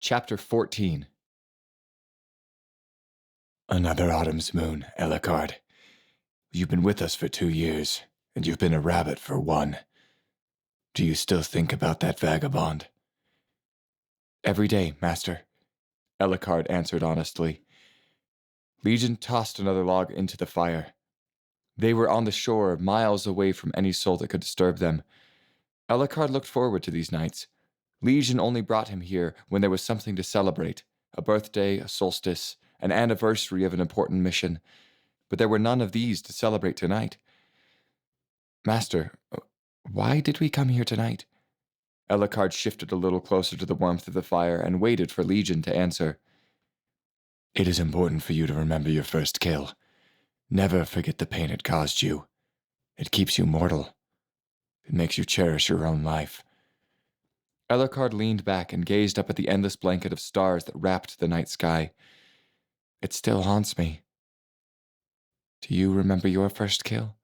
Chapter 14. Another autumn's moon, Ellicard. You've been with us for 2 years, and you've been a rabbit for 1. Do you still think about that vagabond? Every day, master, Ellicard answered honestly. Legion tossed another log into the fire. They were on the shore, miles away from any soul that could disturb them. Ellicard looked forward to these nights. Legion only brought him here when there was something to celebrate, a birthday, a solstice, an anniversary of an important mission, but there were none of these to celebrate tonight. Master, why did we come here tonight? Ellicard shifted a little closer to the warmth of the fire and waited for Legion to answer. It is important for you to remember your first kill. Never forget the pain it caused you. It keeps you mortal. It makes you cherish your own life. Ellicard leaned back and gazed up at the endless blanket of stars that wrapped the night sky. It still haunts me. Do you remember your first kill?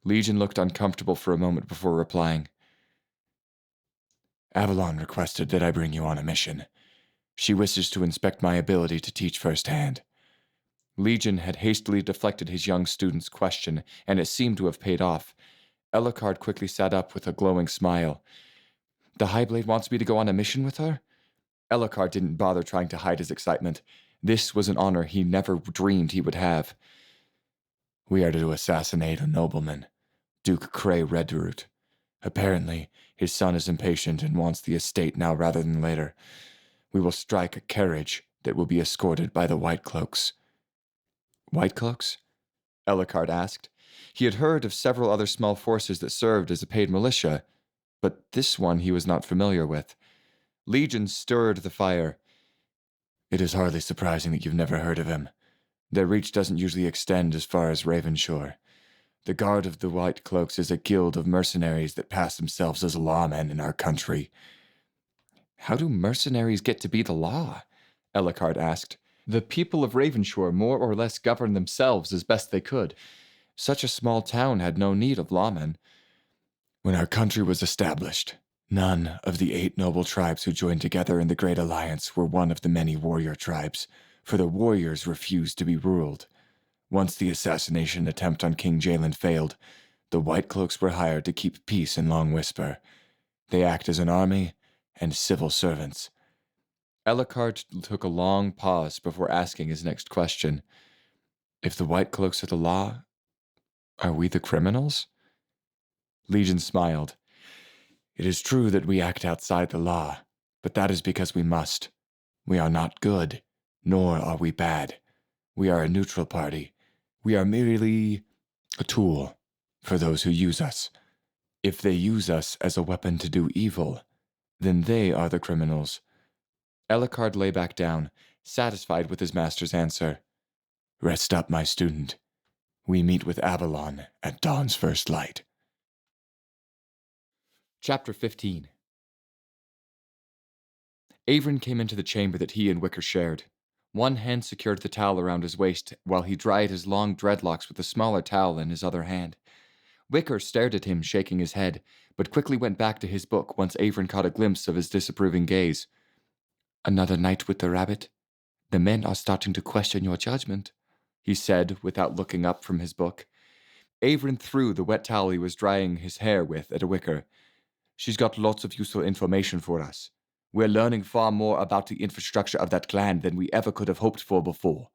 Legion looked uncomfortable for a moment before replying. Avalon requested that I bring you on a mission. She wishes to inspect my ability to teach firsthand. Legion had hastily deflected his young student's question, and it seemed to have paid off. Ellicard quickly sat up with a glowing smile. The Highblade wants me to go on a mission with her? Ellicard didn't bother trying to hide his excitement. This was an honor he never dreamed he would have. We are to assassinate a nobleman, Duke Cray Redroot. Apparently, his son is impatient and wants the estate now rather than later. We will strike a carriage that will be escorted by the White Cloaks. White Cloaks? Ellicard asked. He had heard of several other small forces that served as a paid militia, but this one he was not familiar with. Legion stirred the fire. It is hardly surprising that you've never heard of him. Their reach doesn't usually extend as far as Ravenshore. The Guard of the White Cloaks is a guild of mercenaries that pass themselves as lawmen in our country. How do mercenaries get to be the law? Ellicard asked. The people of Ravenshore more or less governed themselves as best they could. Such a small town had no need of lawmen. When our country was established, none of the 8 noble tribes who joined together in the Great Alliance were one of the many warrior tribes, for the warriors refused to be ruled. Once the assassination attempt on King Jalen failed, the White Cloaks were hired to keep peace in Long Whisper. They act as an army and civil servants. Ellicard took a long pause before asking his next question. If the White Cloaks are the law, are we the criminals? Legion smiled. It is true that we act outside the law, but that is because we must. We are not good, nor are we bad. We are a neutral party. We are merely a tool for those who use us. If they use us as a weapon to do evil, then they are the criminals. Ellicard lay back down, satisfied with his master's answer. Rest up, my student. We meet with Avalon at dawn's first light. Chapter 15. Avron came into the chamber that he and Wicker shared. One hand secured the towel around his waist while he dried his long dreadlocks with a smaller towel in his other hand. Wicker stared at him, shaking his head, but quickly went back to his book once Avron caught a glimpse of his disapproving gaze. Another night with the rabbit? The men are starting to question your judgment, he said without looking up from his book. Avron threw the wet towel he was drying his hair with at Wicker. She's got lots of useful information for us. We're learning far more about the infrastructure of that clan than we ever could have hoped for before.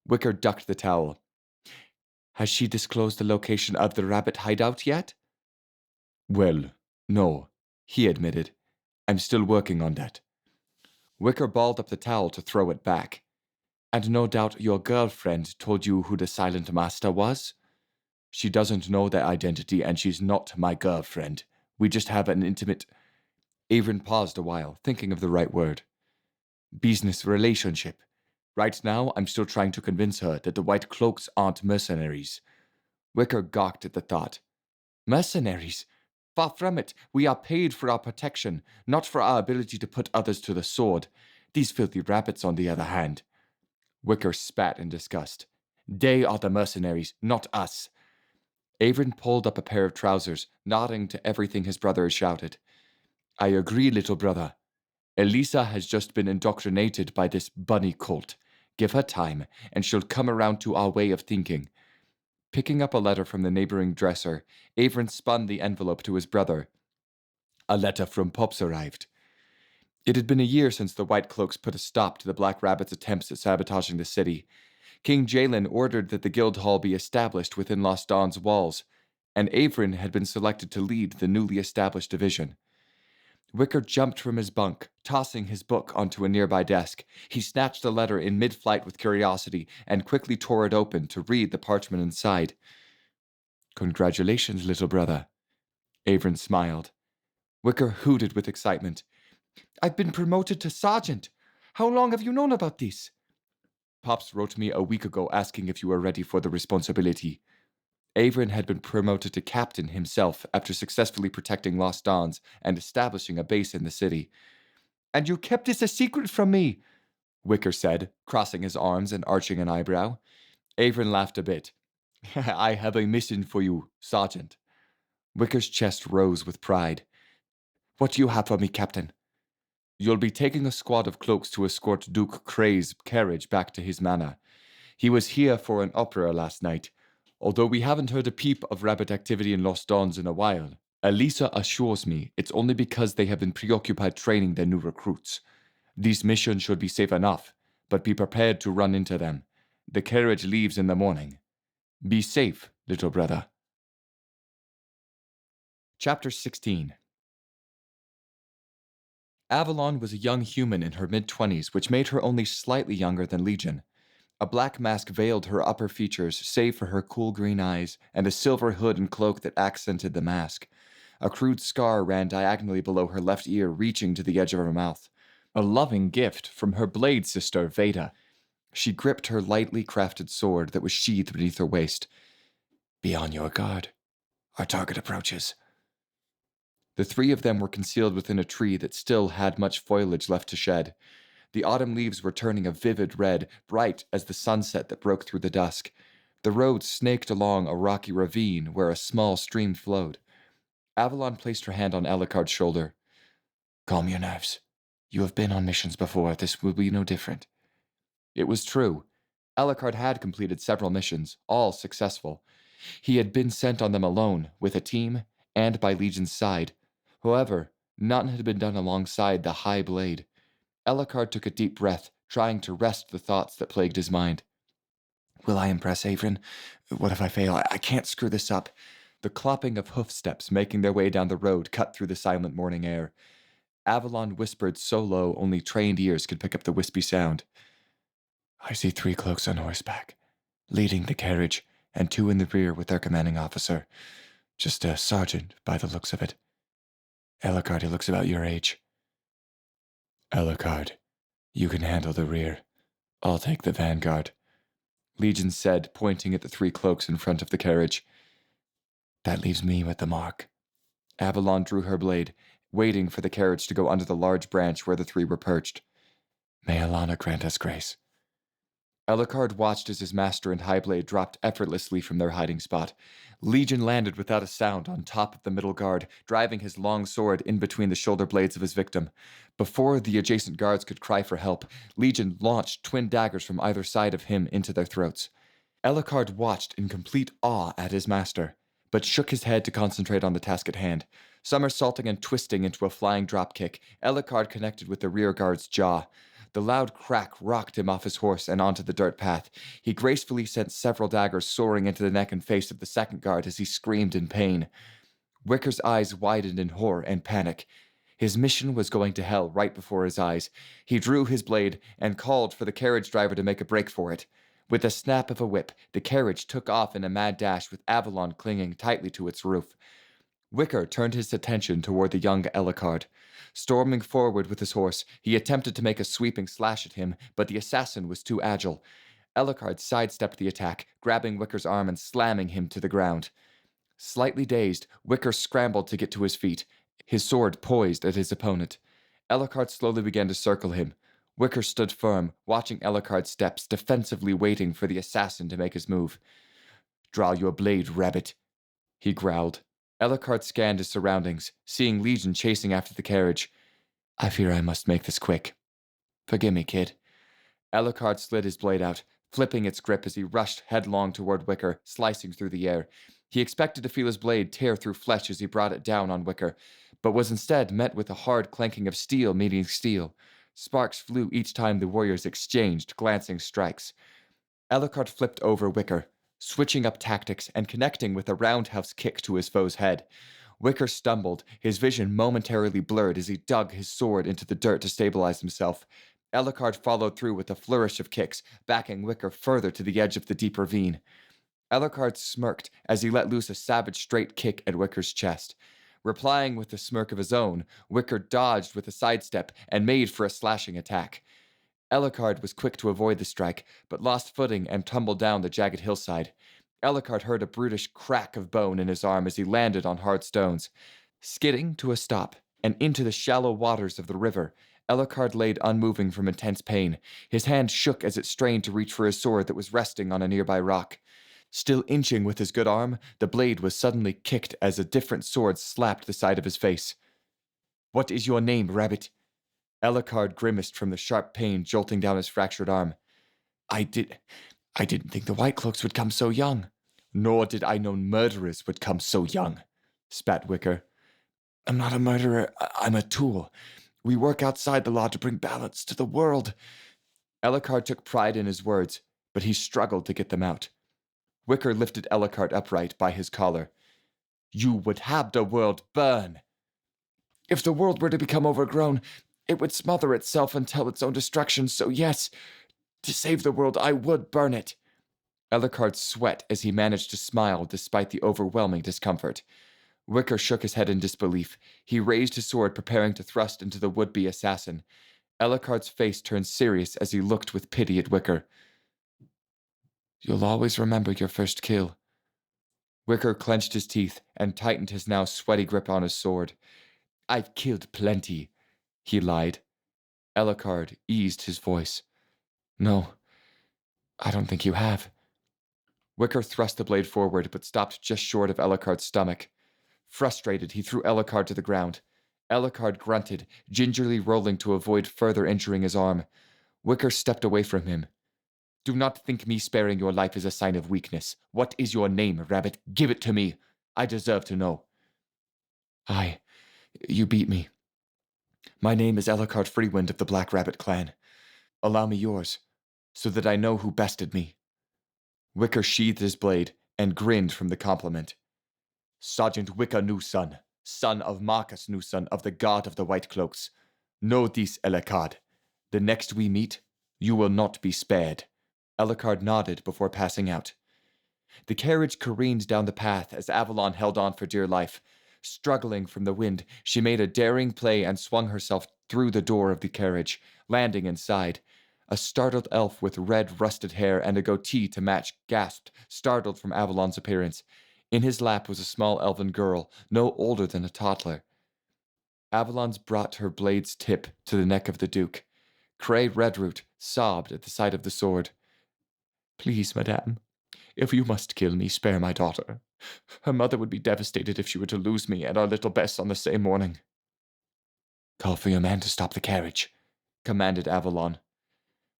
Wicker ducked the towel. Has she disclosed the location of the rabbit hideout yet? Well, no, he admitted. I'm still working on that. Wicker balled up the towel to throw it back. And no doubt your girlfriend told you who the Silent Master was? She doesn't know their identity, and she's not my girlfriend. We just have an intimate... Avron paused a while, thinking of the right word. Business relationship. Right now, I'm still trying to convince her that the White Cloaks aren't mercenaries. Wicker gawked at the thought. Mercenaries? Far from it. We are paid for our protection, not for our ability to put others to the sword. These filthy rabbits, on the other hand. Wicker spat in disgust. They are the mercenaries, not us. Avron pulled up a pair of trousers, nodding to everything his brother had shouted. I agree, little brother. Elisa has just been indoctrinated by this bunny cult. Give her time, and she'll come around to our way of thinking. Picking up a letter from the neighboring dresser, Avron spun the envelope to his brother. A letter from Pops arrived. It had been a year since the White Cloaks put a stop to the Black Rabbit's attempts at sabotaging the city. King Jalen ordered that the guild hall be established within Lost Dawn's walls, and Avron had been selected to lead the newly established division. Wicker jumped from his bunk, tossing his book onto a nearby desk. He snatched the letter in mid-flight with curiosity and quickly tore it open to read the parchment inside. Congratulations, little brother. Avron smiled. Wicker hooted with excitement. I've been promoted to sergeant. How long have you known about this? Pops wrote me a week ago asking if you were ready for the responsibility. Avron had been promoted to captain himself after successfully protecting Lost Dawns and establishing a base in the city. And you kept this a secret from me, Wicker said, crossing his arms and arching an eyebrow. Avron laughed a bit. I have a mission for you, Sergeant. Wicker's chest rose with pride. What do you have for me, Captain? You'll be taking a squad of cloaks to escort Duke Cray's carriage back to his manor. He was here for an opera last night, although we haven't heard a peep of rabbit activity in Lost Dawns in a while. Elisa assures me it's only because they have been preoccupied training their new recruits. This mission should be safe enough, but be prepared to run into them. The carriage leaves in the morning. Be safe, little brother. Chapter 16. Avalon was a young human in her mid-20s, which made her only slightly younger than Legion. A black mask veiled her upper features, save for her cool green eyes, and a silver hood and cloak that accented the mask. A crude scar ran diagonally below her left ear, reaching to the edge of her mouth. A loving gift from her blade sister, Vendetta. She gripped her lightly crafted sword that was sheathed beneath her waist. Be on your guard. Our target approaches. The three of them were concealed within a tree that still had much foliage left to shed. The autumn leaves were turning a vivid red, bright as the sunset that broke through the dusk. The road snaked along a rocky ravine where a small stream flowed. Avalon placed her hand on Alucard's shoulder. Calm your nerves. You have been on missions before. This will be no different. It was true. Alucard had completed several missions, all successful. He had been sent on them alone, with a team, and by Legion's side. However, none had been done alongside the High Blade. Alucard took a deep breath, trying to rest the thoughts that plagued his mind. Will I impress Avron? What if I fail? I can't screw this up. The clopping of hoofsteps making their way down the road cut through the silent morning air. Avalon whispered so low only trained ears could pick up the wispy sound. I see 3 cloaks on horseback, leading the carriage, and 2 in the rear with their commanding officer. Just a sergeant, by the looks of it. Alucard, he looks about your age. Alucard, you can handle the rear. I'll take the vanguard, Legion said, pointing at the 3 cloaks in front of the carriage. That leaves me with the mark. Avalon drew her blade, waiting for the carriage to go under the large branch where the 3 were perched. May Alana grant us grace. Alucard watched as his master and Highblade dropped effortlessly from their hiding spot. Legion landed without a sound on top of the middle guard, driving his long sword in between the shoulder blades of his victim. Before the adjacent guards could cry for help, Legion launched twin daggers from either side of him into their throats. Alucard watched in complete awe at his master, but shook his head to concentrate on the task at hand. Somersaulting and twisting into a flying dropkick, Alucard connected with the rear guard's jaw. The loud crack rocked him off his horse and onto the dirt path. He gracefully sent several daggers soaring into the neck and face of the second guard as he screamed in pain. Wicker's eyes widened in horror and panic. His mission was going to hell right before his eyes. He drew his blade and called for the carriage driver to make a break for it. With a snap of a whip, the carriage took off in a mad dash with Avalon clinging tightly to its roof. Wicker turned his attention toward the young Alucard. Storming forward with his horse, he attempted to make a sweeping slash at him, but the assassin was too agile. Alucard sidestepped the attack, grabbing Wicker's arm and slamming him to the ground. Slightly dazed, Wicker scrambled to get to his feet, his sword poised at his opponent. Alucard slowly began to circle him. Wicker stood firm, watching Alucard's steps, defensively waiting for the assassin to make his move. "Draw your blade, rabbit," he growled. Alucard scanned his surroundings, seeing Legion chasing after the carriage. I fear I must make this quick. Forgive me, kid. Alucard slid his blade out, flipping its grip as he rushed headlong toward Wicker, slicing through the air. He expected to feel his blade tear through flesh as he brought it down on Wicker, but was instead met with a hard clanking of steel meeting steel. Sparks flew each time the warriors exchanged glancing strikes. Alucard flipped over Wicker, switching up tactics and connecting with a roundhouse kick to his foe's head. Wicker stumbled, his vision momentarily blurred as he dug his sword into the dirt to stabilize himself. Alucard followed through with a flourish of kicks, backing Wicker further to the edge of the deep ravine. Alucard smirked as he let loose a savage straight kick at Wicker's chest. Replying with a smirk of his own, Wicker dodged with a sidestep and made for a slashing attack. Alucard was quick to avoid the strike, but lost footing and tumbled down the jagged hillside. Alucard heard a brutish crack of bone in his arm as he landed on hard stones. Skidding to a stop and into the shallow waters of the river, Alucard laid unmoving from intense pain. His hand shook as it strained to reach for his sword that was resting on a nearby rock. Still inching with his good arm, the blade was suddenly kicked as a different sword slapped the side of his face. "What is your name, rabbit?" Alucard grimaced from the sharp pain jolting down his fractured arm. I didn't think the White Cloaks would come so young. Nor did I know murderers would come so young, spat Wicker. I'm not a murderer, I'm a tool. We work outside the law to bring balance to the world. Alucard took pride in his words, but he struggled to get them out. Wicker lifted Alucard upright by his collar. You would have the world burn. If the world were to become overgrown, it would smother itself until its own destruction, so yes, to save the world, I would burn it. Alucard sweat as he managed to smile despite the overwhelming discomfort. Wicker shook his head in disbelief. He raised his sword, preparing to thrust into the would-be assassin. Alucard's face turned serious as he looked with pity at Wicker. You'll always remember your first kill. Wicker clenched his teeth and tightened his now sweaty grip on his sword. I've killed plenty, he lied. Alucard eased his voice. No, I don't think you have. Wicker thrust the blade forward, but stopped just short of Alucard's stomach. Frustrated, he threw Alucard to the ground. Alucard grunted, gingerly rolling to avoid further injuring his arm. Wicker stepped away from him. Do not think me sparing your life is a sign of weakness. What is your name, rabbit? Give it to me. I deserve to know. You beat me. My name is Alucard Freewind of the Black Rabbit clan. Allow me yours, so that I know who bested me. Wicker sheathed his blade and grinned from the compliment. Sergeant Wicker Newson, son of Marcus Newson of the God of the White Cloaks. Know this, Alucard. The next we meet, you will not be spared. Alucard nodded before passing out. The carriage careened down the path as Avalon held on for dear life. Struggling from the wind, she made a daring play and swung herself through the door of the carriage, landing inside. A startled elf with red, rusted hair and a goatee to match gasped, startled from Avalon's appearance. In his lap was a small elven girl, no older than a toddler. Avalon's brought her blade's tip to the neck of the Duke. Cray Redroot sobbed at the sight of the sword. Please, madame, if you must kill me, spare my daughter. Her mother would be devastated if she were to lose me and our little Bess on the same morning. Call for your man to stop the carriage, commanded Avalon.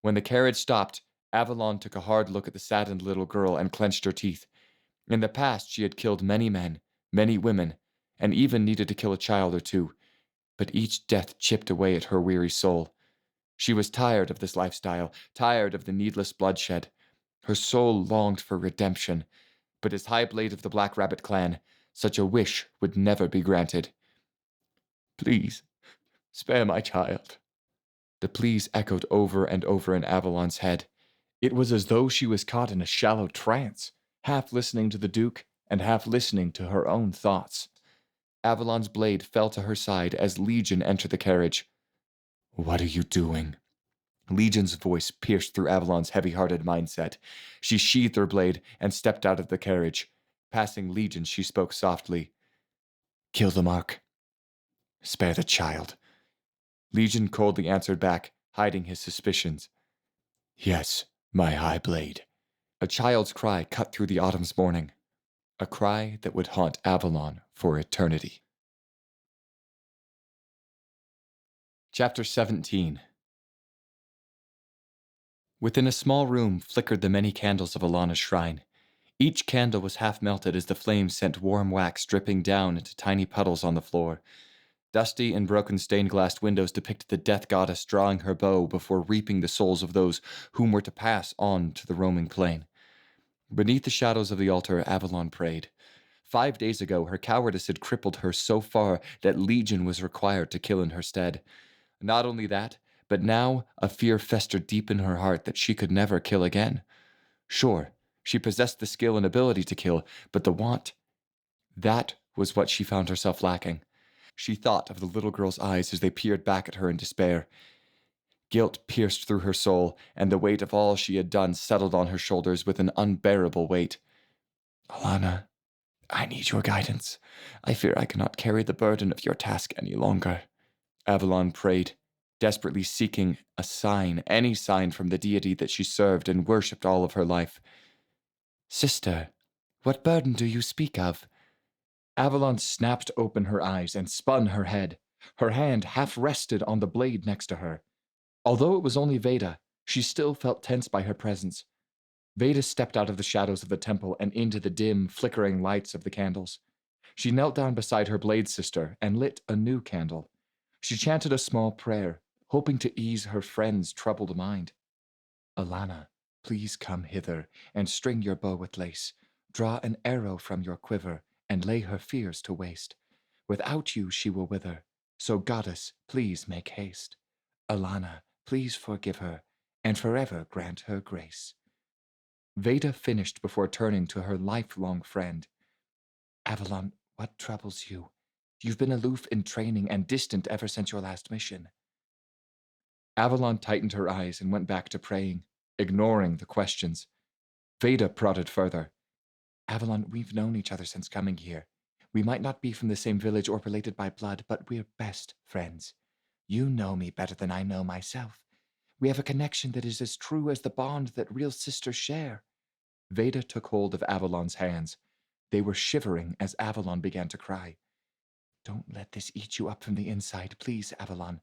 When the carriage stopped, Avalon took a hard look at the saddened little girl and clenched her teeth. In the past, she had killed many men, many women, and even needed to kill a child or two, but each death chipped away at her weary soul. She was tired of this lifestyle, tired of the needless bloodshed. Her soul longed for redemption, but as High Blade of the Black Rabbit clan, such a wish would never be granted. Please, spare my child. The pleas echoed over and over in Avalon's head. It was as though she was caught in a shallow trance, half listening to the Duke and half listening to her own thoughts. Avalon's blade fell to her side as Legion entered the carriage. What are you doing? Legion's voice pierced through Avalon's heavy-hearted mindset. She sheathed her blade and stepped out of the carriage. Passing Legion, she spoke softly. Kill the mark. Spare the child. Legion coldly answered back, hiding his suspicions. Yes, my High Blade. A child's cry cut through the autumn's morning. A cry that would haunt Avalon for eternity. Chapter 17. Within a small room flickered the many candles of Alana's shrine. Each candle was half melted as the flames sent warm wax dripping down into tiny puddles on the floor. Dusty and broken stained glass windows depicted the death goddess drawing her bow before reaping the souls of those whom were to pass on to the roaming plane. Beneath the shadows of the altar, Avalon prayed. 5 days ago, her cowardice had crippled her so far that Legion was required to kill in her stead. Not only that, but now a fear festered deep in her heart that she could never kill again. Sure, she possessed the skill and ability to kill, but the want, that was what she found herself lacking. She thought of the little girl's eyes as they peered back at her in despair. Guilt pierced through her soul, and the weight of all she had done settled on her shoulders with an unbearable weight. Alana, I need your guidance. I fear I cannot carry the burden of your task any longer. Avalon prayed, desperately seeking a sign, any sign from the deity that she served and worshipped all of her life. Sister, what burden do you speak of? Avalon snapped open her eyes and spun her head. Her hand half rested on the blade next to her. Although it was only Veda, she still felt tense by her presence. Veda stepped out of the shadows of the temple and into the dim, flickering lights of the candles. She knelt down beside her blade sister and lit a new candle. She chanted a small prayer, hoping to ease her friend's troubled mind. Alana, please come hither and string your bow with lace. Draw an arrow from your quiver and lay her fears to waste. Without you she will wither, so goddess, please make haste. Alana, please forgive her, and forever grant her grace. Veda finished before turning to her lifelong friend. Avalon, what troubles you? You've been aloof in training and distant ever since your last mission. Avalon tightened her eyes and went back to praying, ignoring the questions. Veda prodded further. Avalon, we've known each other since coming here. We might not be from the same village or related by blood, but we're best friends. You know me better than I know myself. We have a connection that is as true as the bond that real sisters share. Veda took hold of Avalon's hands. They were shivering as Avalon began to cry. Don't let this eat you up from the inside, please, Avalon.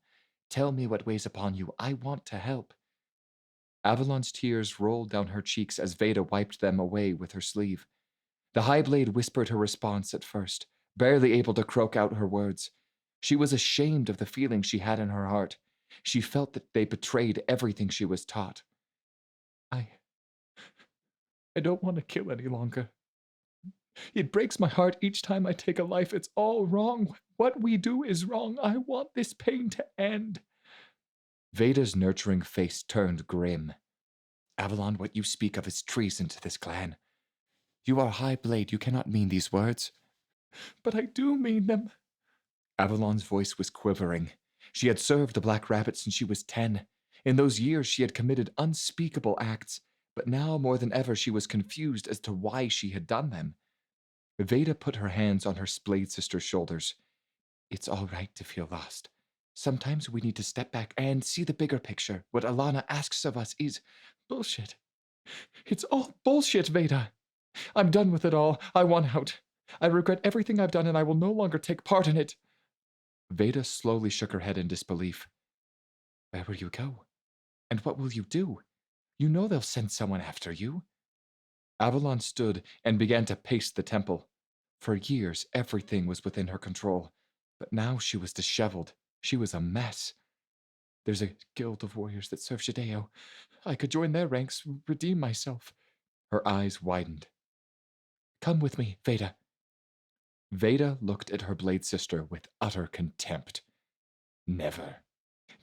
Tell me what weighs upon you. I want to help. Avalon's tears rolled down her cheeks as Veda wiped them away with her sleeve. The High Blade whispered her response at first, barely able to croak out her words. She was ashamed of the feelings she had in her heart. She felt that they betrayed everything she was taught. I don't want to kill any longer. It breaks my heart each time I take a life. It's all wrong. What we do is wrong. I want this pain to end. Veda's nurturing face turned grim. Avalon, what you speak of is treason to this clan. You are High Blade. You cannot mean these words. But I do mean them. Avalon's voice was quivering. She had served the Black Rabbit since she was 10. In those years, she had committed unspeakable acts, but now more than ever she was confused as to why she had done them. Veda put her hands on her blade sister's shoulders. It's all right to feel lost. Sometimes we need to step back and see the bigger picture. What Alana asks of us is bullshit. It's all bullshit, Veda. I'm done with it all. I want out. I regret everything I've done and I will no longer take part in it. Veda slowly shook her head in disbelief. Where will you go? And what will you do? You know they'll send someone after you. Avalon stood and began to pace the temple. For years, everything was within her control, but now she was disheveled. She was a mess. There's a guild of warriors that serve Shadeo. I could join their ranks, redeem myself. Her eyes widened. Come with me, Veda. Veda looked at her blade sister with utter contempt. Never.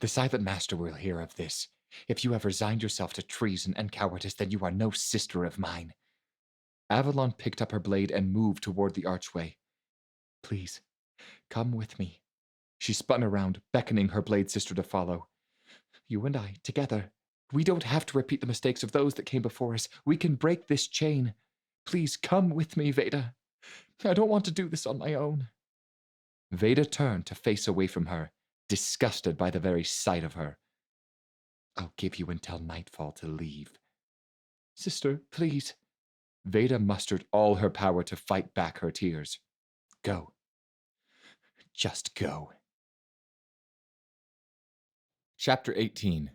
The Silent Master will hear of this. If you have resigned yourself to treason and cowardice, then you are no sister of mine. Avalon picked up her blade and moved toward the archway. Please, come with me. She spun around, beckoning her blade sister to follow. You and I, together. We don't have to repeat the mistakes of those that came before us. We can break this chain. Please come with me, Veda. I don't want to do this on my own. Veda turned to face away from her, disgusted by the very sight of her. I'll give you until nightfall to leave. Sister, please. Veda mustered all her power to fight back her tears. Go. Just go. Chapter 18.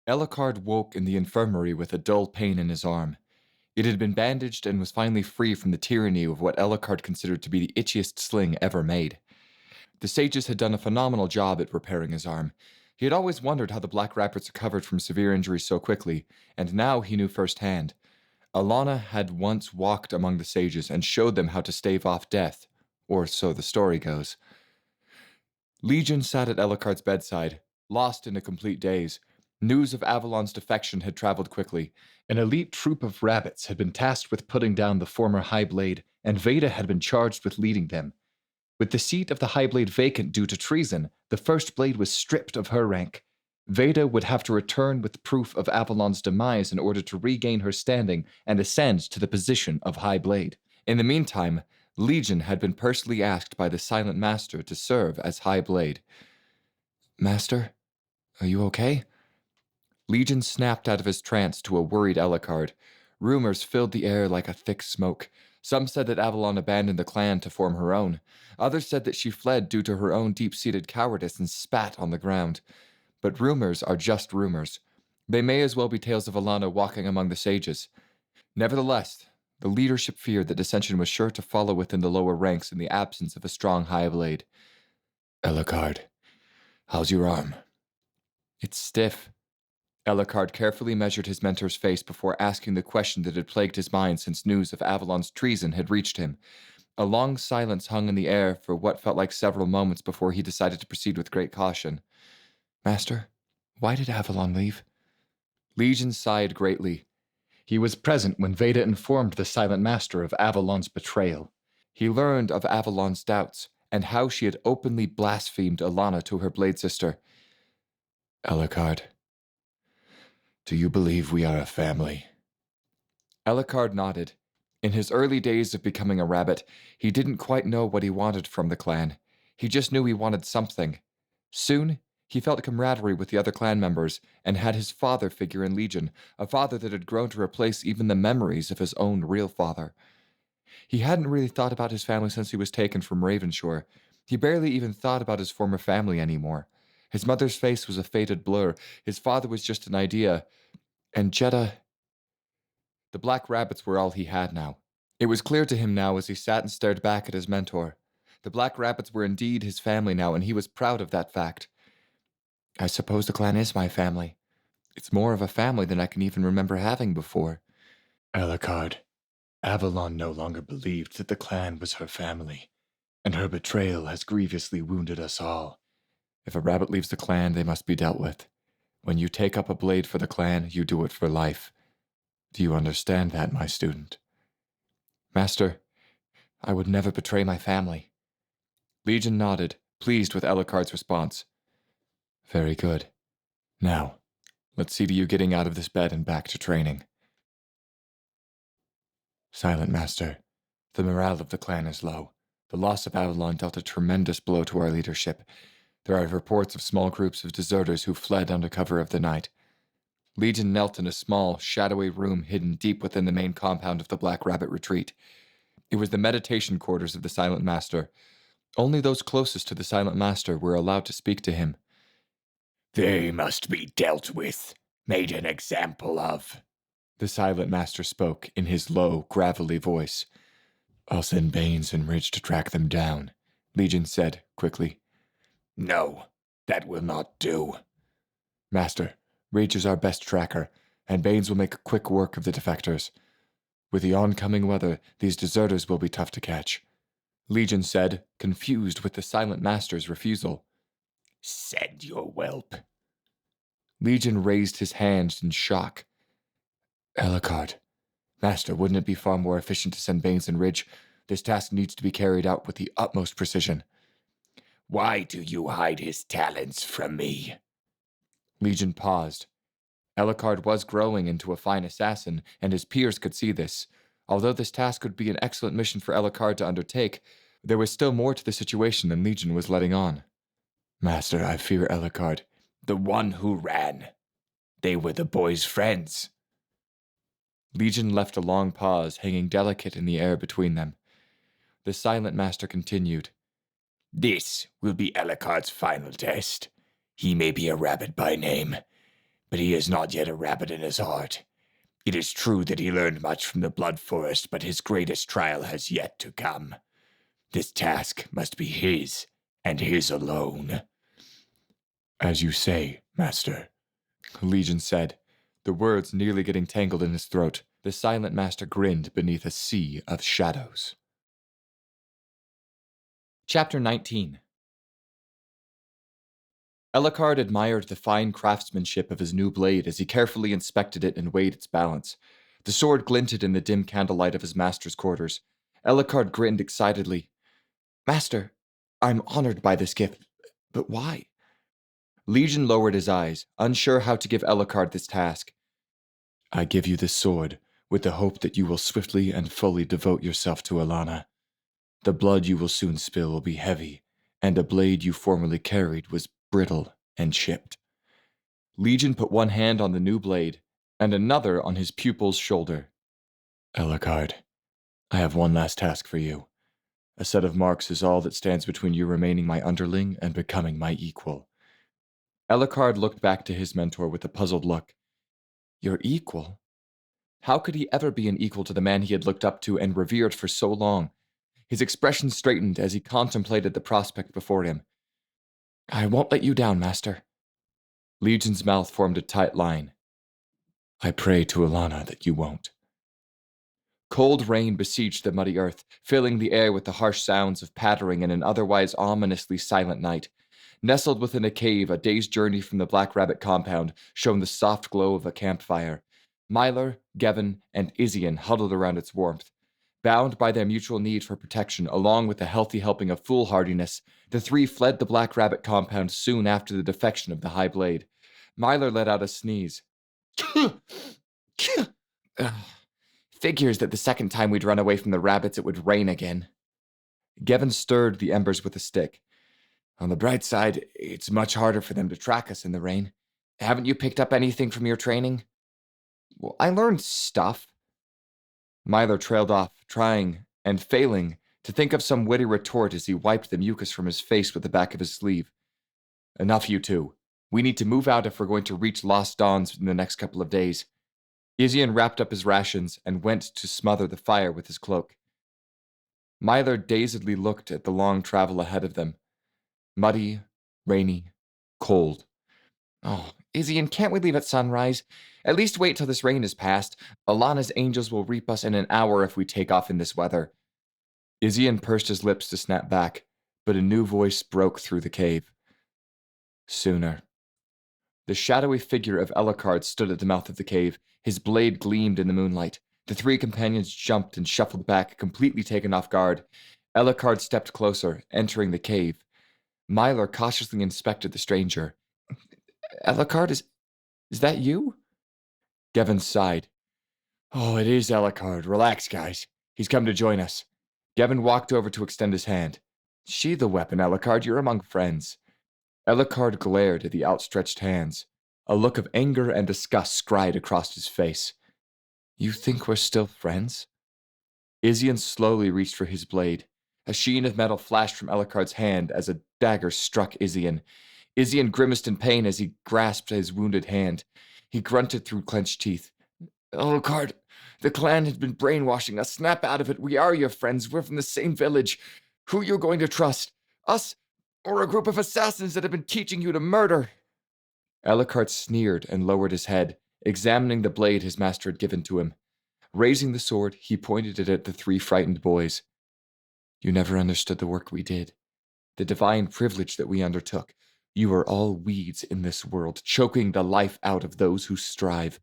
Ellicard woke in the infirmary with a dull pain in his arm. It had been bandaged and was finally free from the tyranny of what Ellicard considered to be the itchiest sling ever made. The sages had done a phenomenal job at repairing his arm. He had always wondered how the Black Rapids recovered from severe injuries so quickly, and now he knew firsthand. Alana had once walked among the sages and showed them how to stave off death, or so the story goes. Legion sat at Ellicard's bedside, lost in a complete daze. News of Avalon's defection had traveled quickly. An elite troop of rabbits had been tasked with putting down the former High Blade, and Veda had been charged with leading them. With the seat of the High Blade vacant due to treason, the First Blade was stripped of her rank. Veda would have to return with proof of Avalon's demise in order to regain her standing and ascend to the position of High Blade. In the meantime, Legion had been personally asked by the Silent Master to serve as High Blade. Master, are you okay? Legion snapped out of his trance to a worried Ellicard. Rumors filled the air like a thick smoke. Some said that Avalon abandoned the clan to form her own. Others said that she fled due to her own deep-seated cowardice and spat on the ground. But rumors are just rumors. They may as well be tales of Alana walking among the sages. Nevertheless, the leadership feared that dissension was sure to follow within the lower ranks in the absence of a strong High Blade. Ellicard, how's your arm? It's stiff. Ellicard carefully measured his mentor's face before asking the question that had plagued his mind since news of Avalon's treason had reached him. A long silence hung in the air for what felt like several moments before he decided to proceed with great caution. Master, why did Avalon leave? Legion sighed greatly. He was present when Veda informed the Silent Master of Avalon's betrayal. He learned of Avalon's doubts and how she had openly blasphemed Alana to her Blade sister. Ellicard, do you believe we are a family? Ellicard nodded. In his early days of becoming a rabbit, he didn't quite know what he wanted from the clan. He just knew he wanted something. Soon, he felt camaraderie with the other clan members and had his father figure in Legion, a father that had grown to replace even the memories of his own real father. He hadn't really thought about his family since he was taken from Ravenshore. He barely even thought about his former family anymore. His mother's face was a faded blur. His father was just an idea. And Jeddah... The Black Rabbits were all he had now. It was clear to him now as he sat and stared back at his mentor. The Black Rabbits were indeed his family now, and he was proud of that fact. I suppose the clan is my family. It's more of a family than I can even remember having before. Ellicard, Avalon no longer believed that the clan was her family, and her betrayal has grievously wounded us all. If a rabbit leaves the clan, they must be dealt with. When you take up a blade for the clan, you do it for life. Do you understand that, my student? Master, I would never betray my family. Legion nodded, pleased with Ellicard's response. Very good. Now, let's see to you getting out of this bed and back to training. Silent Master, the morale of the clan is low. The loss of Avalon dealt a tremendous blow to our leadership. There are reports of small groups of deserters who fled under cover of the night. Legion knelt in a small, shadowy room hidden deep within the main compound of the Black Rabbit Retreat. It was the meditation quarters of the Silent Master. Only those closest to the Silent Master were allowed to speak to him. They must be dealt with, made an example of. The Silent Master spoke in his low, gravelly voice. I'll send Baines and Ridge to track them down, Legion said quickly. No, that will not do. Master, Ridge is our best tracker, and Baines will make quick work of the defectors. With the oncoming weather, these deserters will be tough to catch. Legion said, confused with the Silent Master's refusal. Send your whelp. Legion raised his hand in shock. Ellicard. Master, wouldn't it be far more efficient to send Baines and Ridge? This task needs to be carried out with the utmost precision. Why do you hide his talents from me? Legion paused. Ellicard was growing into a fine assassin, and his peers could see this. Although this task would be an excellent mission for Ellicard to undertake, there was still more to the situation than Legion was letting on. Master, I fear Ellicard, the one who ran. They were the boy's friends. Legion left a long pause hanging delicate in the air between them. The Silent Master continued. This will be Ellicot's final test. He may be a rabbit by name, but he is not yet a rabbit in his heart. It is true that he learned much from the Blood Forest, but his greatest trial has yet to come. This task must be his, and his alone. As you say, Master, Legion said, the words nearly getting tangled in his throat. The silent master grinned beneath a sea of shadows. Chapter 19. Ellicard admired the fine craftsmanship of his new blade as he carefully inspected it and weighed its balance. The sword glinted in the dim candlelight of his master's quarters. Ellicard grinned excitedly. Master, I'm honored by this gift, but why? Legion lowered his eyes, unsure how to give Ellicard this task. I give you this sword, with the hope that you will swiftly and fully devote yourself to Alana. The blood you will soon spill will be heavy, and the blade you formerly carried was brittle and chipped. Legion put one hand on the new blade, and another on his pupil's shoulder. Ellicard, I have one last task for you. A set of marks is all that stands between you remaining my underling and becoming my equal. Ellicard looked back to his mentor with a puzzled look. Your equal? How could he ever be an equal to the man he had looked up to and revered for so long? His expression straightened as he contemplated the prospect before him. I won't let you down, Master. Legion's mouth formed a tight line. I pray to Alana that you won't. Cold rain besieged the muddy earth, filling the air with the harsh sounds of pattering in an otherwise ominously silent night. Nestled within a cave a day's journey from the Black Rabbit compound shone the soft glow of a campfire. Myler, Gavin, and Isian huddled around its warmth. Bound by their mutual need for protection, along with a healthy helping of foolhardiness, the three fled the Black Rabbit compound soon after the defection of the High Blade. Myler let out a sneeze. Figures that the second time we'd run away from the rabbits it would rain again. Gavin stirred the embers with a stick. On the bright side, it's much harder for them to track us in the rain. Haven't you picked up anything from your training? Well, I learned stuff. Myler trailed off, trying, and failing, to think of some witty retort as he wiped the mucus from his face with the back of his sleeve. Enough, you two. We need to move out if we're going to reach Lost Dawns in the next couple of days. Isian wrapped up his rations and went to smother the fire with his cloak. Myler dazedly looked at the long travel ahead of them. Muddy, rainy, cold. Oh, Isian, can't we leave at sunrise? At least wait till this rain is past. Alana's angels will reap us in an hour if we take off in this weather. Isian pursed his lips to snap back, but a new voice broke through the cave. Sooner. The shadowy figure of Ellicard stood at the mouth of the cave. His blade gleamed in the moonlight. The three companions jumped and shuffled back, completely taken off guard. Ellicard stepped closer, entering the cave. Myler cautiously inspected the stranger. Ellicard, is that you? Gavin sighed. Oh, it is Ellicard. Relax, guys. He's come to join us. Gavin walked over to extend his hand. Sheathe the weapon, Ellicard. You're among friends. Ellicard glared at the outstretched hands. A look of anger and disgust scried across his face. You think we're still friends? Isian slowly reached for his blade. A sheen of metal flashed from Ellicard's hand as a dagger struck Isian. Isian grimaced in pain as he grasped his wounded hand. He grunted through clenched teeth. Ellicard, the clan had been brainwashing us. Snap out of it. We are your friends. We're from the same village. Who are you going to trust? Us or a group of assassins that have been teaching you to murder? Ellicard sneered and lowered his head, examining the blade his master had given to him. Raising the sword, he pointed it at the three frightened boys. You never understood the work we did, the divine privilege that we undertook. You are all weeds in this world, choking the life out of those who strive.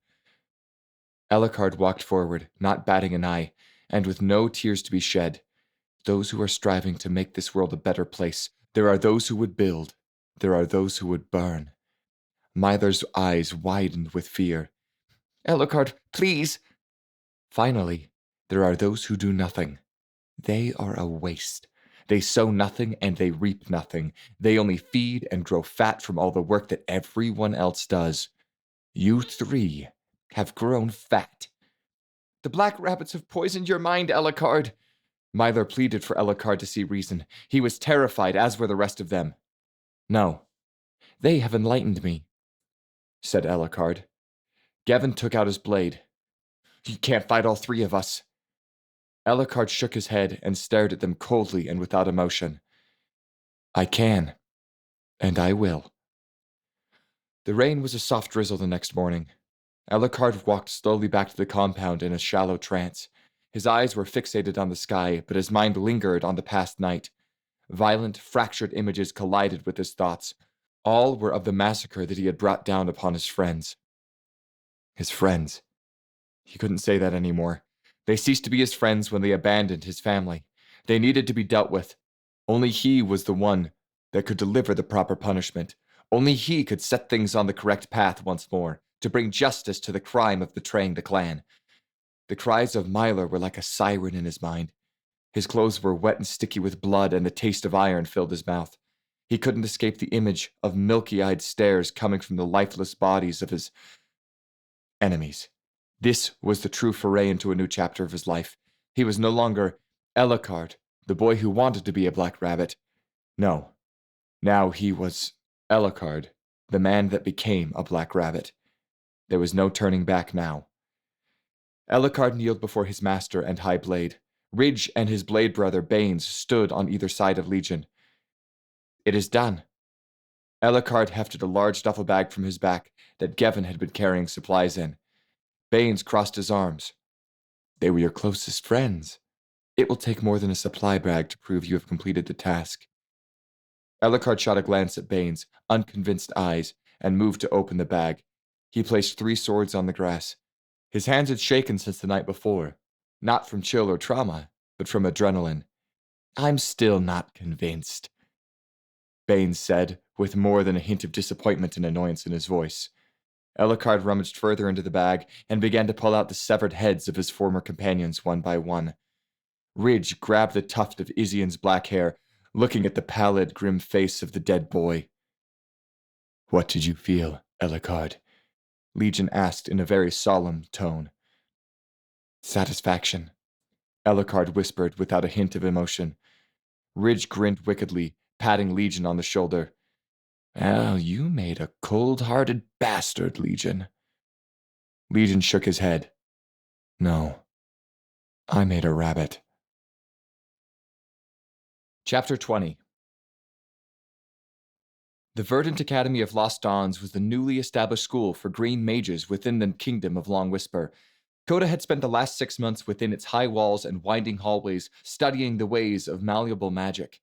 Ellicard walked forward, not batting an eye, and with no tears to be shed. Those who are striving to make this world a better place. There are those who would build. There are those who would burn. Myler's eyes widened with fear. Ellicard, please! Finally, there are those who do nothing. They are a waste. They sow nothing and they reap nothing. They only feed and grow fat from all the work that everyone else does. You three have grown fat. The Black Rabbits have poisoned your mind, Ellicard. Myler pleaded for Ellicard to see reason. He was terrified, as were the rest of them. "No, they have enlightened me," said Ellicard. Gavin took out his blade. "You can't fight all three of us." Ellicard shook his head and stared at them coldly and without emotion. "I can, and I will." The rain was a soft drizzle the next morning. Ellicard walked slowly back to the compound in a shallow trance. His eyes were fixated on the sky, but his mind lingered on the past night. Violent, fractured images collided with his thoughts. All were of the massacre that he had brought down upon his friends. His friends. He couldn't say that anymore. They ceased to be his friends when they abandoned his family. They needed to be dealt with. Only he was the one that could deliver the proper punishment. Only he could set things on the correct path once more, to bring justice to the crime of betraying the clan. The cries of Myler were like a siren in his mind. His clothes were wet and sticky with blood, and the taste of iron filled his mouth. He couldn't escape the image of milky-eyed stares coming from the lifeless bodies of his enemies. This was the true foray into a new chapter of his life. He was no longer Ellicard, the boy who wanted to be a black rabbit. No. Now he was Ellicard, the man that became a black rabbit. There was no turning back now. Ellicard kneeled before his master and high blade. Ridge and his blade brother Baines stood on either side of Legion. "It is done." Ellicard hefted a large duffel bag from his back that Gavin had been carrying supplies in. Baines crossed his arms. "They were your closest friends. It will take more than a supply bag to prove you have completed the task." Ellicard shot a glance at Baines' unconvinced eyes and moved to open the bag. He placed 3 swords on the grass. His hands had shaken since the night before, not from chill or trauma, but from adrenaline. "I'm still not convinced," Baines said, with more than a hint of disappointment and annoyance in his voice. Ellicard rummaged further into the bag and began to pull out the severed heads of his former companions one by one. Ridge grabbed the tuft of Isian's black hair, looking at the pallid, grim face of the dead boy. "What did you feel, Ellicard?" Legion asked in a very solemn tone. "Satisfaction," Ellicard whispered without a hint of emotion. Ridge grinned wickedly, patting Legion on the shoulder. "Well, you made a cold-hearted bastard, Legion." Legion shook his head. "No, I made a rabbit." Chapter 20. The Verdant Academy of Lost Dawns was the newly established school for green mages within the kingdom of Long Whisper. Coda had spent the last 6 months within its high walls and winding hallways studying the ways of malleable magic.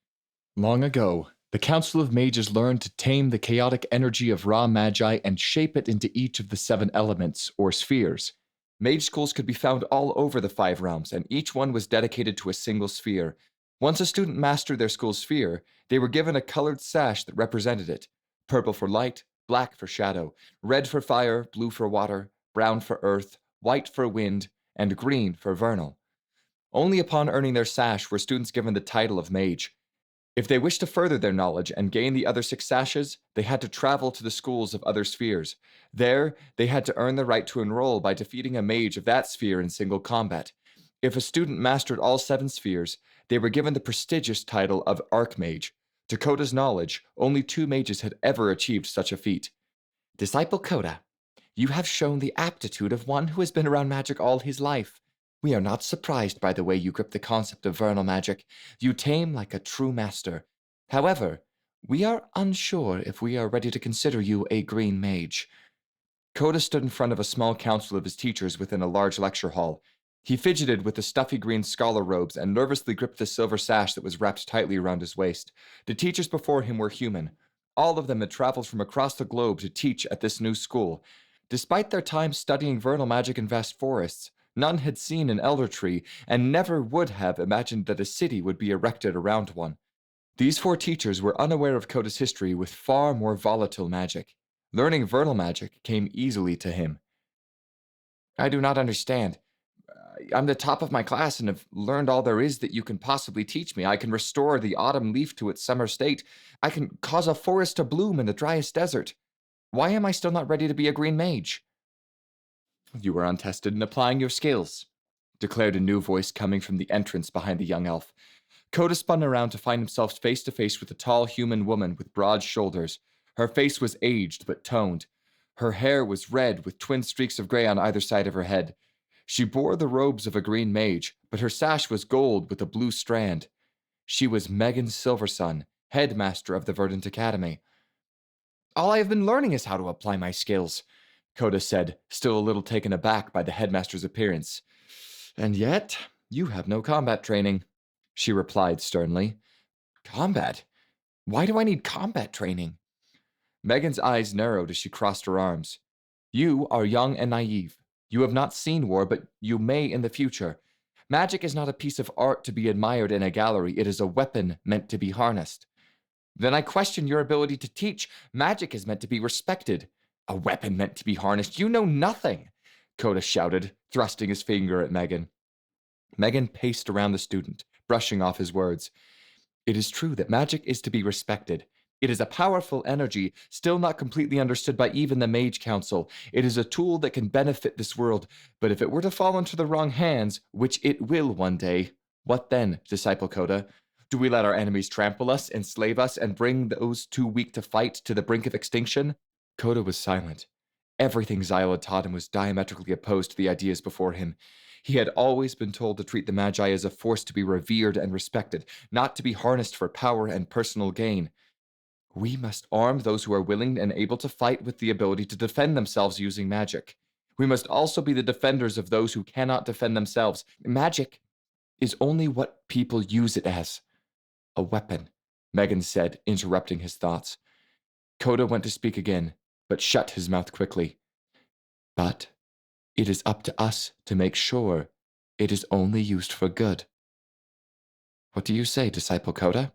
Long ago, the Council of Mages learned to tame the chaotic energy of raw magi and shape it into each of the 7 elements, or spheres. Mage schools could be found all over the 5 realms, and each one was dedicated to a single sphere. Once a student mastered their school's sphere, they were given a colored sash that represented it. Purple for light, black for shadow, red for fire, blue for water, brown for earth, white for wind, and green for vernal. Only upon earning their sash were students given the title of mage. If they wished to further their knowledge and gain the other 6 sashes, they had to travel to the schools of other spheres. There, they had to earn the right to enroll by defeating a mage of that sphere in single combat. If a student mastered all 7 spheres, they were given the prestigious title of Archmage. To Coda's knowledge, only 2 mages had ever achieved such a feat. "Disciple Coda, you have shown the aptitude of one who has been around magic all his life. We are not surprised by the way you grip the concept of vernal magic. You tame like a true master. However, we are unsure if we are ready to consider you a green mage." Coda stood in front of a small council of his teachers within a large lecture hall. He fidgeted with the stuffy green scholar robes and nervously gripped the silver sash that was wrapped tightly around his waist. The teachers before him were human. All of them had traveled from across the globe to teach at this new school. Despite their time studying vernal magic in vast forests, none had seen an elder tree, and never would have imagined that a city would be erected around one. These 4 teachers were unaware of Coda's history with far more volatile magic. Learning vernal magic came easily to him. "I do not understand. I'm the top of my class and have learned all there is that you can possibly teach me. I can restore the autumn leaf to its summer state. I can cause a forest to bloom in the driest desert. Why am I still not ready to be a green mage?" "You are untested in applying your skills," declared a new voice coming from the entrance behind the young elf. Coda spun around to find himself face to face with a tall human woman with broad shoulders. Her face was aged but toned. Her hair was red with twin streaks of gray on either side of her head. She bore the robes of a green mage, but her sash was gold with a blue strand. She was Megan Silversun, headmaster of the Verdant Academy. All I have been learning is how to apply my skills, Coda said, still a little taken aback by the headmaster's appearance. And yet, you have no combat training, she replied sternly. Combat? Why do I need combat training? Megan's eyes narrowed as she crossed her arms. You are young and naive. You have not seen war, but you may in the future. Magic is not a piece of art to be admired in a gallery. It is a weapon meant to be harnessed. Then I question your ability to teach. Magic is meant to be respected. A weapon meant to be harnessed. You know nothing, Coda shouted, thrusting his finger at Megan. Megan paced around the student, brushing off his words. It is true that magic is to be respected. It is a powerful energy, still not completely understood by even the Mage Council. It is a tool that can benefit this world, but if it were to fall into the wrong hands, which it will one day, what then, Disciple Coda? Do we let our enemies trample us, enslave us, and bring those too weak to fight to the brink of extinction? Coda was silent. Everything Xyle had taught him was diametrically opposed to the ideas before him. He had always been told to treat the Magi as a force to be revered and respected, not to be harnessed for power and personal gain. We must arm those who are willing and able to fight with the ability to defend themselves using magic. We must also be the defenders of those who cannot defend themselves. Magic is only what people use it as. A weapon, Megan said, interrupting his thoughts. Coda went to speak again, but shut his mouth quickly. But it is up to us to make sure it is only used for good. What do you say, Disciple Coda?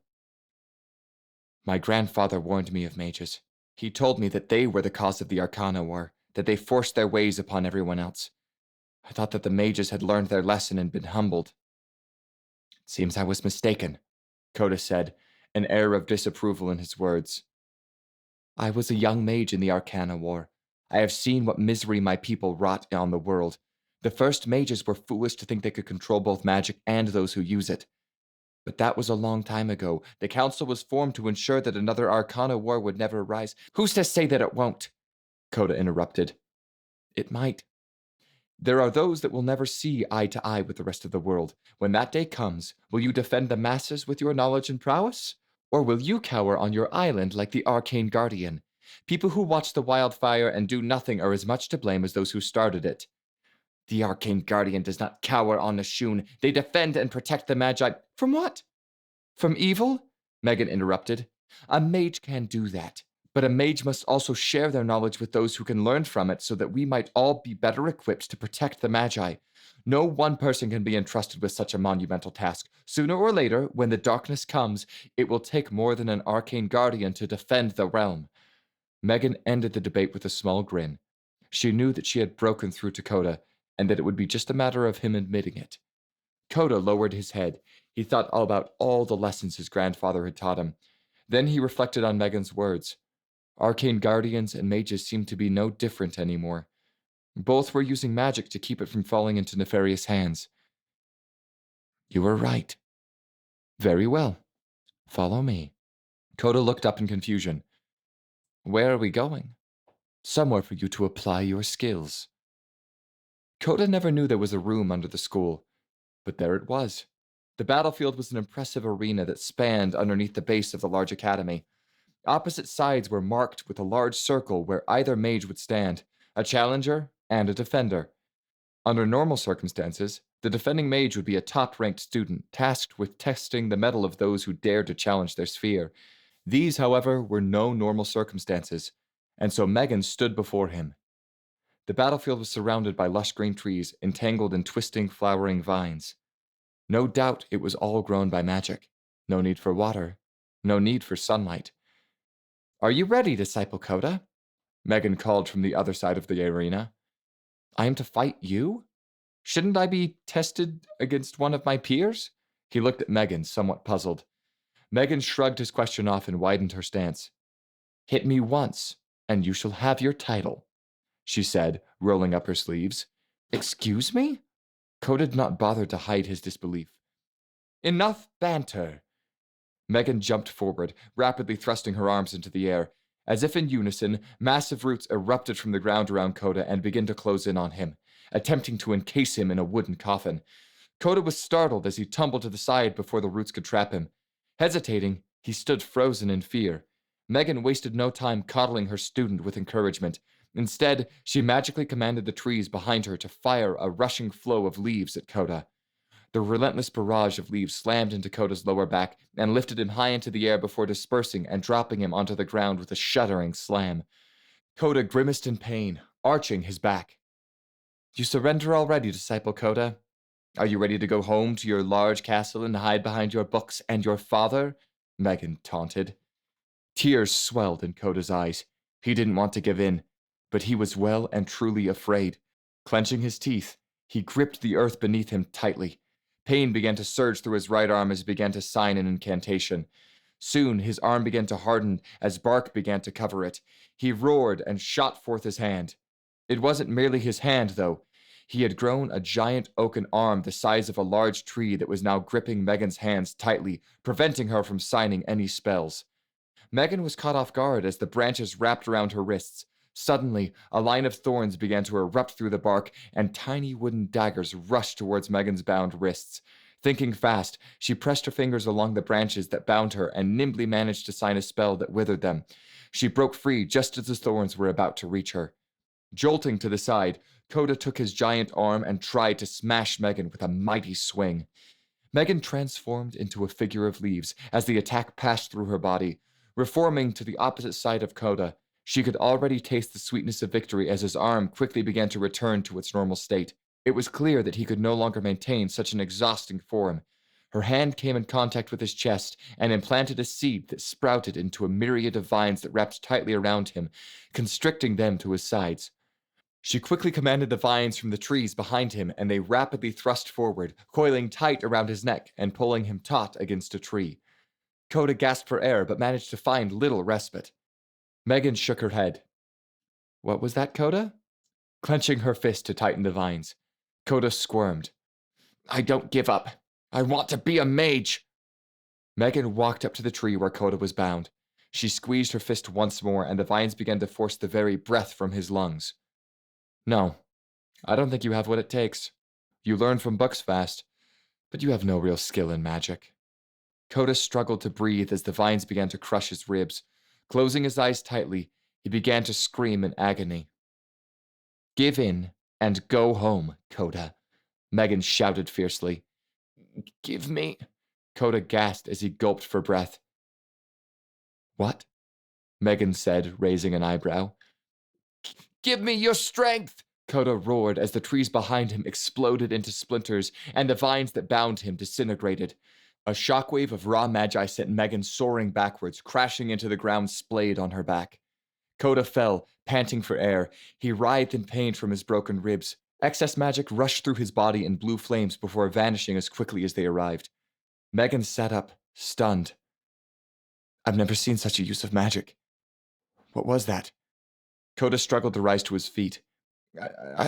My grandfather warned me of mages. He told me that they were the cause of the Arcana War, that they forced their ways upon everyone else. I thought that the mages had learned their lesson and been humbled. It seems I was mistaken, Coda said, an air of disapproval in his words. I was a young mage in the Arcana War. I have seen what misery my people wrought on the world. The first mages were foolish to think they could control both magic and those who use it. But that was a long time ago. The council was formed to ensure that another Arcana War would never arise. Who's to say that it won't? Coda interrupted. It might. There are those that will never see eye to eye with the rest of the world. When that day comes, will you defend the masses with your knowledge and prowess? Or will you cower on your island like the Arcane Guardian? People who watch the wildfire and do nothing are as much to blame as those who started it. The Arcane Guardian does not cower on Nashun. They defend and protect the Magi. From what? From evil? Megan interrupted. A mage can do that. But a mage must also share their knowledge with those who can learn from it so that we might all be better equipped to protect the Magi. No one person can be entrusted with such a monumental task. Sooner or later, when the darkness comes, it will take more than an arcane guardian to defend the realm. Megan ended the debate with a small grin. She knew that she had broken through to Coda, and that it would be just a matter of him admitting it. Coda lowered his head. He thought all about all the lessons his grandfather had taught him. Then he reflected on Megan's words. Arcane guardians and mages seemed to be no different anymore. Both were using magic to keep it from falling into nefarious hands. You were right. Very well. Follow me. Coda looked up in confusion. Where are we going? Somewhere for you to apply your skills. Coda never knew there was a room under the school, but there it was. The battlefield was an impressive arena that spanned underneath the base of the large academy. Opposite sides were marked with a large circle where either mage would stand, a challenger and a defender. Under normal circumstances, the defending mage would be a top-ranked student tasked with testing the mettle of those who dared to challenge their sphere. These, however, were no normal circumstances, and so Megan stood before him. The battlefield was surrounded by lush green trees entangled in twisting, flowering vines. No doubt it was all grown by magic. No need for water. No need for sunlight. Are you ready, Disciple Coda? Megan called from the other side of the arena. I am to fight you? Shouldn't I be tested against one of my peers? He looked at Megan, somewhat puzzled. Megan shrugged his question off and widened her stance. Hit me once, and you shall have your title, she said, rolling up her sleeves. Excuse me? Koda did not bother to hide his disbelief. Enough banter! Megan jumped forward, rapidly thrusting her arms into the air. As if in unison, massive roots erupted from the ground around Koda and began to close in on him, attempting to encase him in a wooden coffin. Koda was startled as he tumbled to the side before the roots could trap him. Hesitating, he stood frozen in fear. Megan wasted no time coddling her student with encouragement. Instead, she magically commanded the trees behind her to fire a rushing flow of leaves at Koda. The relentless barrage of leaves slammed into Koda's lower back and lifted him high into the air before dispersing and dropping him onto the ground with a shuddering slam. Koda grimaced in pain, arching his back. You surrender already, disciple Koda? Are you ready to go home to your large castle and hide behind your books and your father? Megan taunted. Tears swelled in Koda's eyes. He didn't want to give in, but he was well and truly afraid. Clenching his teeth, he gripped the earth beneath him tightly. Pain began to surge through his right arm as he began to sign an incantation. Soon his arm began to harden as bark began to cover it. He roared and shot forth his hand. It wasn't merely his hand, though. He had grown a giant oaken arm the size of a large tree that was now gripping Megan's hands tightly, preventing her from signing any spells. Megan was caught off guard as the branches wrapped around her wrists. Suddenly, a line of thorns began to erupt through the bark, and tiny wooden daggers rushed towards Megan's bound wrists. Thinking fast, she pressed her fingers along the branches that bound her and nimbly managed to sign a spell that withered them. She broke free just as the thorns were about to reach her. Jolting to the side, Koda took his giant arm and tried to smash Megan with a mighty swing. Megan transformed into a figure of leaves as the attack passed through her body. Reforming to the opposite side of Koda, she could already taste the sweetness of victory as his arm quickly began to return to its normal state. It was clear that he could no longer maintain such an exhausting form. Her hand came in contact with his chest and implanted a seed that sprouted into a myriad of vines that wrapped tightly around him, constricting them to his sides. She quickly commanded the vines from the trees behind him, and they rapidly thrust forward, coiling tight around his neck and pulling him taut against a tree. Koda gasped for air, but managed to find little respite. Megan shook her head. What was that, Koda? Clenching her fist to tighten the vines. Koda squirmed. I don't give up. I want to be a mage. Megan walked up to the tree where Koda was bound. She squeezed her fist once more, and the vines began to force the very breath from his lungs. No, I don't think you have what it takes. You learn from books fast, but you have no real skill in magic. Koda struggled to breathe as the vines began to crush his ribs. Closing his eyes tightly, he began to scream in agony. Give in and go home, Koda, Megan shouted fiercely. Give me... Koda gasped as he gulped for breath. What? Megan said, raising an eyebrow. Give me your strength! Koda roared as the trees behind him exploded into splinters and the vines that bound him disintegrated. A shockwave of raw magi sent Megan soaring backwards, crashing into the ground splayed on her back. Koda fell, panting for air. He writhed in pain from his broken ribs. Excess magic rushed through his body in blue flames before vanishing as quickly as they arrived. Megan sat up, stunned. I've never seen such a use of magic. What was that? Koda struggled to rise to his feet.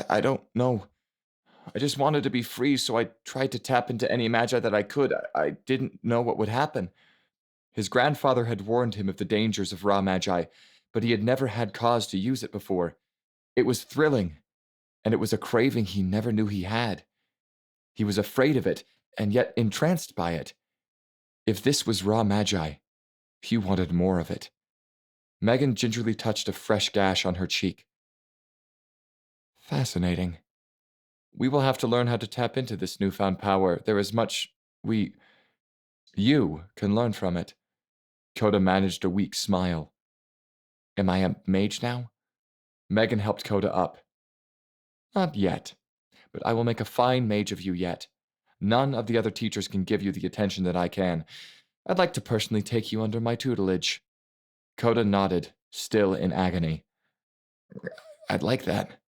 I don't know. I just wanted to be free, so I tried to tap into any magi that I could. I didn't know what would happen. His grandfather had warned him of the dangers of raw magi, but he had never had cause to use it before. It was thrilling, and it was a craving he never knew he had. He was afraid of it, and yet entranced by it. If this was raw magi, he wanted more of it. Megan gingerly touched a fresh gash on her cheek. Fascinating. We will have to learn how to tap into this newfound power. There is much you can learn from it. Koda managed a weak smile. Am I a mage now? Megan helped Koda up. Not yet, but I will make a fine mage of you yet. None of the other teachers can give you the attention that I can. I'd like to personally take you under my tutelage. Koda nodded, still in agony. I'd like that.